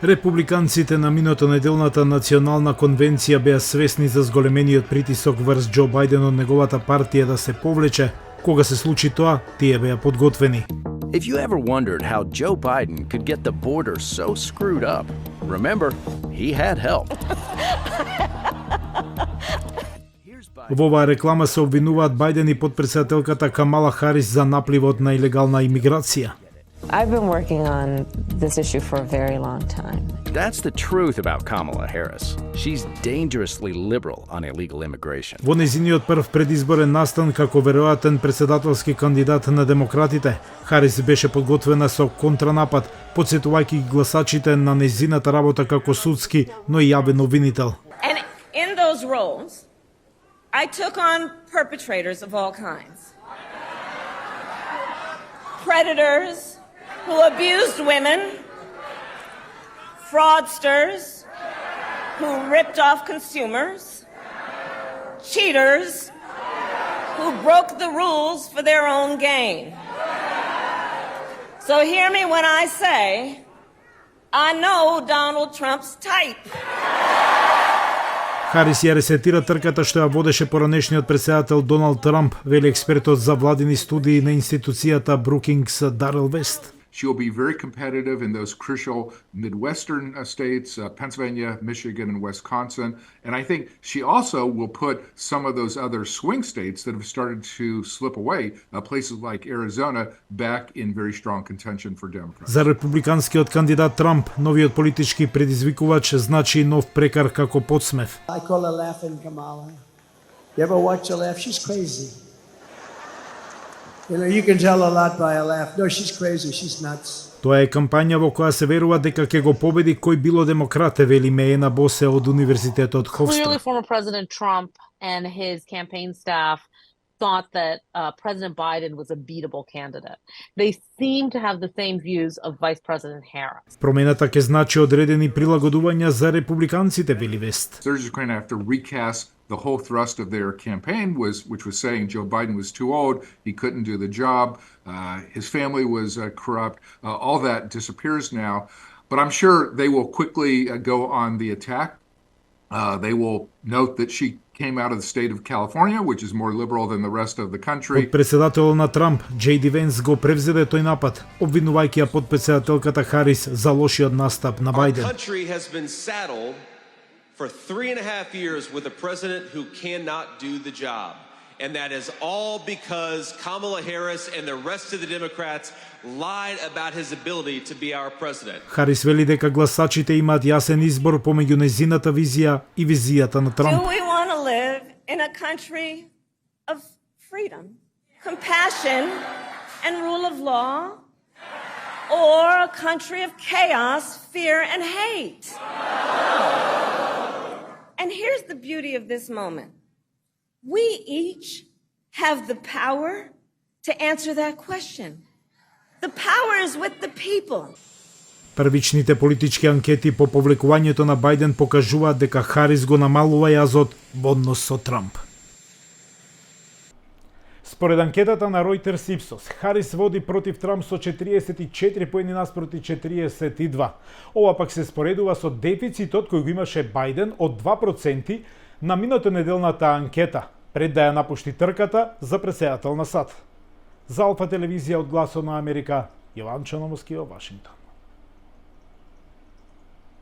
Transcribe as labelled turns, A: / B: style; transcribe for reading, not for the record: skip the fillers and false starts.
A: Републиканците на минатонеделната национална конвенција беа свесни за зголемениот притисок врз Џо Бајден од неговата партија да се повлече. Кога се случи тоа, тие беа подготвени.
B: If you ever wondered how Joe Biden could get the border so screwed up, remember, he had help.
A: Во оваа реклама се обвинуваат Бајден и потпредседателката Камала Харис за напливот на илегална имиграција.
C: I've been working on this issue for a very long time.
B: That's the truth about Kamala Harris. She's dangerously liberal on illegal immigration.
A: Во незиниот прв предизборен настан како веројатен председателски кандидат на демократите, Харис беше подготвена со контранапад, потсетувајќи гласачите на незината работа како судски, но и јавен обвинител.
D: And in those roles, I took on perpetrators of all kinds. Predators who abused women, fraudsters who ripped off consumers, cheaters who broke the rules for their own gain. So hear me when I say, I know Donald Trump's type.
A: Харис ја ресетира трката што ја водеше поранешниот председател Доналд Трамп, вели експертот за владини студии на институцијата Брукингс Дарел Вест.
E: She will be very competitive in those crucial Midwestern states, Pennsylvania, Michigan, and Wisconsin. And I think she also will put some of those other swing states that have started to slip away, places like Arizona, back in very strong contention for Democrats.
A: За републиканскиот кандидат Трамп, новиот политички предизвикувач значи нов прекар како подсмев.
F: I call her laughing Kamala. You ever watch her laugh? She's crazy. You know, you can tell a lot by a laugh. No, she's crazy. She's nuts.
A: Тоа е кампања во која се верува дека ќе го победи кој било демократе, вели Меена Босе од Универзитетот Ховстра.
G: Clearly, former President Trump and his campaign staff thought that President Biden was a beatable candidate. They seem to have the same views of Vice President Harris.
A: Промената ќе значи одредени прилагодувања за републиканците, вели Вест.
E: They're just going to have to recast the whole thrust of their campaign, which was saying Joe Biden was too old, he couldn't do the job, his family was corrupt. All that disappears now. But I'm sure they will quickly go on the attack. They will note that she came out of the state of California, which is more liberal than the rest of the country.
A: Подпредседател на Трамп, Джей Ди Венс, го превзеде тој напад, обвинувајќи ја подпредседателката Харис за лошиот настап на Бајден.
H: Our country has been saddled for 3.5 years with a president who cannot do the job. And that is all because Kamala Harris and the rest of the Democrats lied about his ability to be our president.
A: Харис вели дека гласачите имаат јасен избор помеѓу незината визија и визијата на Трамп.
D: Do we want to live in a country of freedom, compassion, and rule of law, or a country of chaos, fear, and hate? And here's the beauty of this moment. We each have the power to answer that question. The power is with the people.
A: Првичните политички анкети по повлекувањето на Бајден покажуваат дека Харис го намалува јазот во однос со Трамп. Според анкетата на Reuters Ipsos, Харис води против Трамп со 44 поени наспроти 42. Ова пак се споредува со дефицитот кој го имаше Бајден од 2% на минатонеделната анкета, пред да ја напушти трката за претседател на САД. За Алфа телевизија од Гласот на Америка, Јован Чономовски во Вашингтон.